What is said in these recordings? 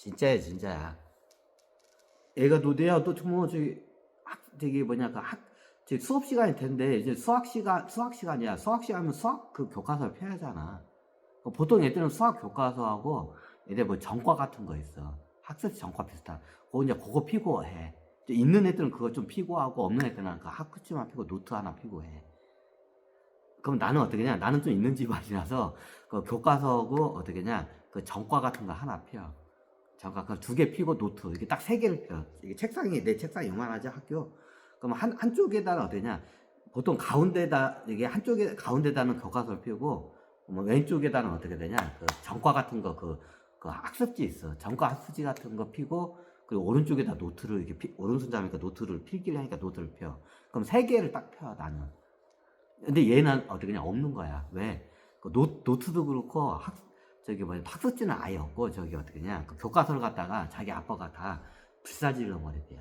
진짜야, 진짜야. 애가 너네야, 너 뭐, 저기 뭐냐, 저기 수업 시간이 텐데, 이제 수학 시간이야. 수학 시간이면 수학 그 교과서를 펴야 하잖아. 보통 애들은 수학 교과서하고 애들 뭐 전과 같은 거 있어. 학습 전과 비슷한. 그거 피고 해. 있는 애들은 그거 좀 피고 하고, 없는 애들은 그 학습지만 피고 노트 하나 피고 해. 그럼 나는 어떻게 냐? 나는 좀 있는 집안이라서 그 교과서고 어떻게 냐? 그 전과 같은 거 하나 펴. 전과 그 2개 피고 노트 이렇게 딱 3개를 펴. 이게 내 책상이 요만하지 학교. 그럼 한쪽에다가 어떻게 냐? 보통 가운데다 이게 한쪽에 가운데다는 교과서를 피우고 뭐 왼쪽에다는 어떻게 되냐? 그 전과 같은 거 그 학습지 있어. 전과 학습지 같은 거 피고 그리고 오른쪽에다 노트를 이렇게 오른손잡이니까 노트를 필기를 하니까 노트를 펴. 그럼 3개를 딱 펴 나는. 근데 얘는 어떻게 그냥 없는 거야. 왜? 그 노트도 그렇고 저기 뭐냐 학습지는 아예 없고 저기 어떻게 냐 그 교과서를 갖다가 자기 아빠가 다 불사질러 버렸대요.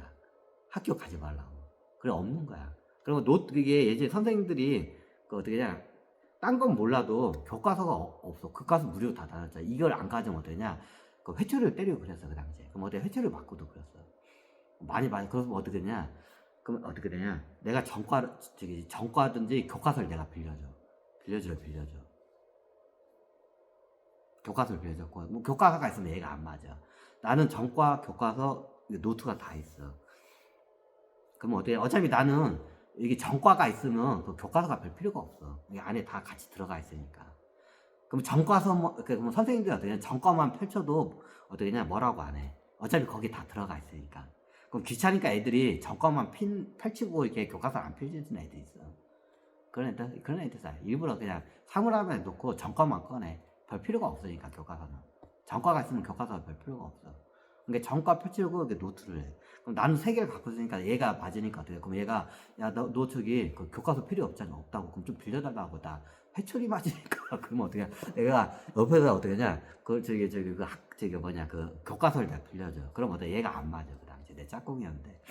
학교 가지 말라고. 그래 없는 거야. 그리고 이게 예전에 선생님들이 그 어떻게 냐 딴 건 몰라도 교과서가 없어. 교과서 무료 다 달았잖아. 이걸 안 가지면 어떠냐? 그 회초리를 때리고 그랬어 그 당시에. 그럼 어떻게 회초리를 맞고도 그랬어. 많이 그래서 어떻게 되냐? 그럼 어떻게 되냐? 내가 전과든지 교과서를 내가 빌려줘. 교과서를 빌려줬고, 뭐 교과서가 있으면 얘가 안 맞아. 나는 전과, 교과서, 노트가 다 있어. 그럼 어차피 나는 이게 전과가 있으면 그 교과서가 별 필요가 없어. 이 안에 다 같이 들어가 있으니까. 그럼 그럼 선생님들이 어떻게 냐 전과만 펼쳐도 어떻게 냐 뭐라고 안 해. 어차피 거기 다 들어가 있으니까. 그럼 귀찮으니까 애들이 전과만 펼치고 이렇게 교과서 안 펼치는 애들 있어. 그런 애들 사 일부러 그냥 사물함에 놓고 전과만 꺼내. 별 필요가 없으니까 교과서는. 전과가 있으면 교과서가 별 필요가 없어. 그러니까 전과 펼치고 이렇게 노트를 해. 그럼 나는 3개를 갖고 있으니까 얘가 맞으니까 어떻게 해? 그럼 얘가 야 너 저기 그 교과서 필요 없잖아. 없다고. 그럼 좀 빌려달라고. 나 회초리 맞으니까. 그러면 어떻게 해? 내가 옆에서 어떻게 하냐? 저기 뭐냐 그 교과서를 내가 빌려줘. 그럼 어때? 얘가 안 맞아. 그 당시에 내 짝꿍이었는데.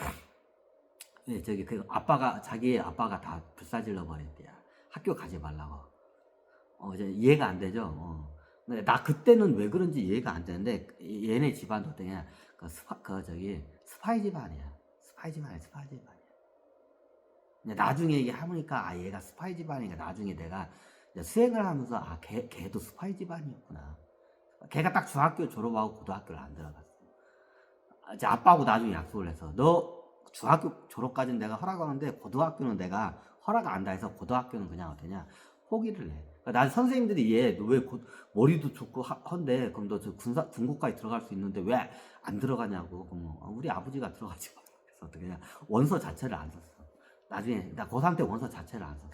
예, 저기 자기 아빠가 다 불사질러 버렸대요. 학교 가지 말라고. 이제 이해가 안 되죠. 근데 나 그때는 왜 그런지 이해가 안 되는데 얘네 집안도 어떠냐? 스파이 집안이야. 스파이 집안이야. 근데 나중에 이게 하니까 얘가 스파이 집안이니까 나중에 내가 이제 수행을 하면서 걔도 스파이 집안이었구나. 걔가 딱 중학교 졸업하고 고등학교를 안 들어갔어. 이제 아빠하고 나중에 약속을 해서 너 중학교 졸업까지는 내가 허락하는데 고등학교는 내가 허락 안 다 해서 고등학교는 그냥 어떠냐 포기를 해. 그러니까 난 선생님들이 얘 너 왜 머리도 좋고 한데 그럼 너 저 군고까지 들어갈 수 있는데 왜 안 들어가냐고. 그럼 우리 아버지가 들어가지 마. 그래서 어떻게 그냥 원서 자체를 안 썼어. 나중에 나 고3 때 원서 자체를 안 썼어.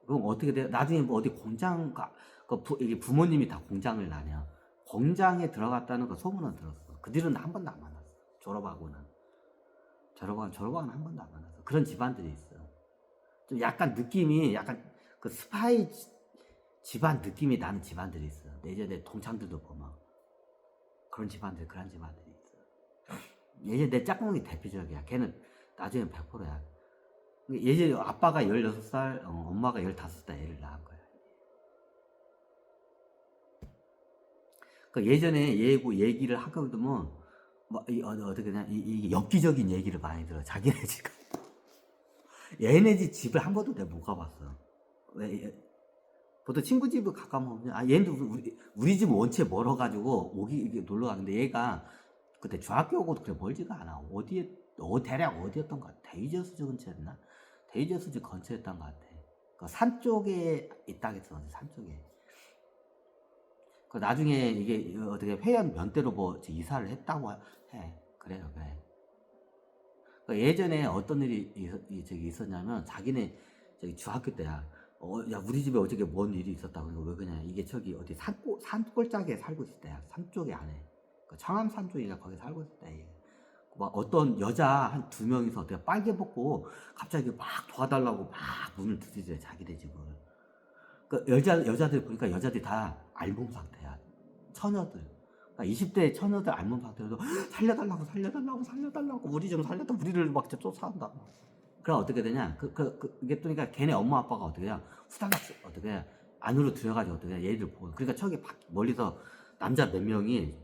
그럼 어떻게 돼? 나중에 뭐 어디 공장 이게 부모님이 다 공장을 다녀. 공장에 들어갔다는 그 소문은 들었어. 그 뒤로는 한 번도 안 만났어. 졸업하고는 한 번도 안 만났어. 그런 집안들이 있어. 좀 약간 느낌이 약간 그 스파이 집안 느낌이 나는 집안들이 있어. 예전에 동창들도 보면 그런 집안들이 있어. 예전에 내 짝꿍이 대표적이야. 걔는 나중에 100%야. 예전에 아빠가 16살, 엄마가 15살 애를 낳은 거야. 그 예전에 얘기를 하거든요. 뭐, 어떻게 그냥 이게 엽기적인 얘기를 많이 들어. 자기네 집. 얘네 집을 한 번도 내가 못 가봤어. 왜? 보통 친구 집을 가까우면 얘도 우리 집 원체 멀어가지고 이게 놀러 가는데 얘가 그때 중학교 오고 그래 멀지가 않아. 대략 어디였던 것 같아. 데이저스즈 근처였나? 데이저스즈 근처였던 것 같아. 그 산 쪽에 있다고 했어. 산 쪽에. 그 나중에 이게 어떻게 회원 면대로 뭐 이사를 했다고 해. 그래요. 그 예전에 어떤 일이 있었냐면 자기네 중학교 때야. 야 우리 집에 어저께 뭔 일이 있었다고. 왜 그냥 이게 어디 산골짜기에 살고 있을 때야. 산 쪽에 안에. 그 청암산 쪽인가 거기 살고 있을 때. 막 어떤 여자 한 2명이서 내가 빨개 벗고 갑자기 막 도와달라고 막 문을 두드려 자기네 집을. 그 여자들 보니까 여자들이 다 알몸 상태야. 처녀들. 그러니까 20대 처녀들 알몸 상태에서 살려달라고 우리 좀 살려다 우리를 막 쫓아온다. 그럼 어떻게 되냐? 이게 또 그러니까 걔네 엄마 아빠가 어떻게 해야 후다닥 어떻게 해 안으로 들어가지고 어떻게 해 얘들 보고. 그러니까 저기 멀리서 남자 몇 명이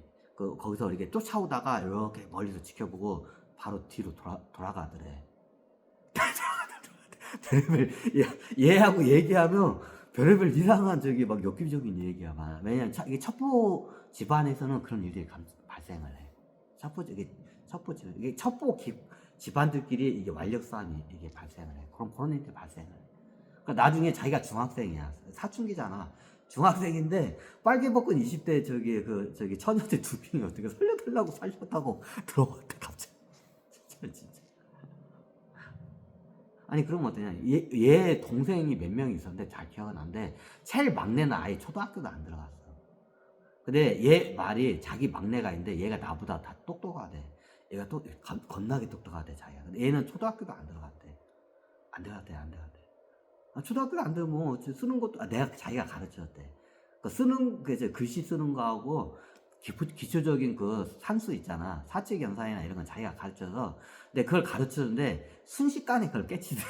거기서 이렇게 쫓아오다가 이렇게 멀리서 지켜보고 바로 뒤로 돌아가더래. 별의별 얘하고 얘기하면 별의별 이상한 저기 막 엽기적인 얘기야 많아. 왜냐면 이게 첩보 집안에서는 그런 일들이 발생을 해. 이게 집안들끼리 이게 완력 싸움이 이게 발생을 해. 그런 일들이 발생을 해. 그러니까 나중에 자기가 중학생이야. 사춘기잖아. 중학생인데 빨개 벗은 20대 저기 처녀들 두 명이 어떻게 살려달라고 들어왔대 갑자기. 진짜. 아니 그러면 어떠냐, 얘 동생이 몇 명이 있었는데 잘 기억은 안 돼. 제일 막내는 아예 초등학교도 안 들어갔어. 근데 얘 말이 자기 막내가 있는데 얘가 나보다 다 똑똑하대. 얘가 또 겁나게 똑똑하대 자기가. 근데 얘는 초등학교도 안 들어갔대. 안 들어갔대. 초등학교도 안 들면 뭐 쓰는 것도 내가 자기가 가르쳤대. 쓰는 이제 글씨 쓰는 거하고 기초적인 그 산수 있잖아. 사칙연산이나 이런 건 자기가 가르쳐서. 근데 그걸 가르쳤는데 순식간에 그걸 깨치더래.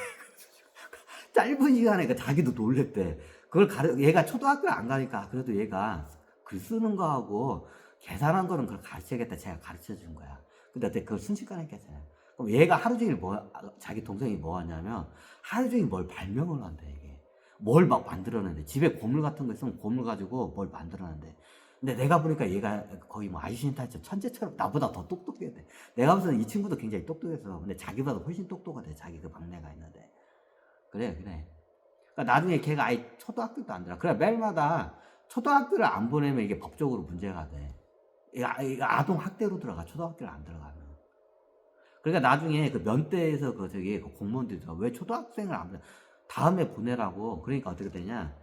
짧은 시간에 자기도 놀랬대. 얘가 초등학교를 안 가니까 그래도 얘가 글 쓰는 거하고 계산한 거는 그걸 가르쳐야겠다. 제가 가르쳐 준 거야. 근데 그걸 순식간에 깨치네. 그럼 얘가 하루 종일 자기 동생이 뭐 하냐면 하루 종일 뭘 발명을 한대. 이게 뭘 막 만들어낸대. 집에 고물 같은 거 있으면 고물 가지고 뭘 만들어낸대. 근데 내가 보니까 얘가 거의 뭐 아이신슈타인처럼 천재처럼 나보다 더 똑똑해. 내가 보기에는 이 친구도 굉장히 똑똑해서. 근데 자기보다 훨씬 똑똑하대. 자기 그 막내가 있는데. 그래. 그러니까 나중에 걔가 아예 초등학교도 안 들어. 그래 매일마다 초등학교를 안 보내면 이게 법적으로 문제가 돼. 아동 학대로 들어가. 초등학교를 안 들어가면. 그러니까 나중에 그 면대에서 그 공무원들이 왜 초등학생을 안 보내? 다음에 보내라고. 그러니까 어떻게 되냐?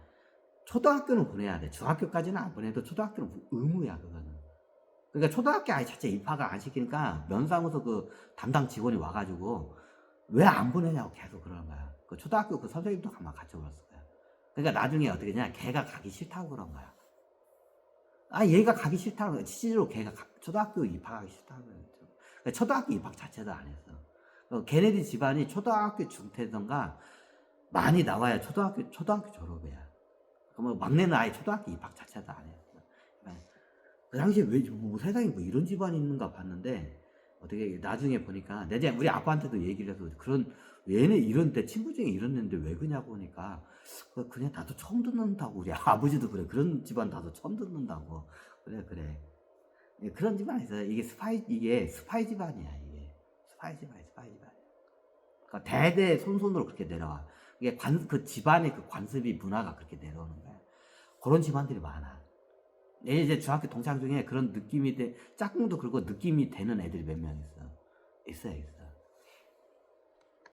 초등학교는 보내야 돼. 중학교까지는 안 보내도 초등학교는 의무야, 그거는. 그러니까 초등학교 아예 자체 입학을 안 시키니까 면상에서 그 담당 직원이 와가지고 왜 안 보내냐고 계속 그러는 거야. 그 초등학교 그 선생님도 아마 같이 올랐을 거야. 그러니까 나중에 어떻게 되냐? 걔가 가기 싫다고 그런 거야. 얘가 가기 싫다고 그래. 실제로 걔가 초등학교 입학하기 싫다고 그래. 그러니까 초등학교 입학 자체도 안 했어. 걔네들 집안이 초등학교 중퇴던가 많이 나와야 초등학교 졸업이야. 그러면 막내는 아예 초등학교 입학 자체도 안 했어. 그 당시에 세상에 뭐 이런 집안이 있는가 봤는데, 어떻게 나중에 보니까, 내가 우리 아빠한테도 얘기를 해서, 얘네 이런데, 친구 중에 이런 애인데 왜 그냐고 하니까, 그냥 나도 처음 듣는다고, 우리 아버지도 그래. 그런 집안 나도 처음 듣는다고. 그래. 예, 그런 집안이 있어요. 이게 스파이 집안이야, 이게. 스파이 집안. 그러니까 대대 손손으로 그렇게 내려와. 이게 그 집안의 그 관습이 문화가 그렇게 내려오는 거야. 그런 집안들이 많아. 이제 중학교 동창 중에 그런 느낌이 짝꿍도 그렇고 느낌이 되는 애들이 몇 명 있어. 있어요.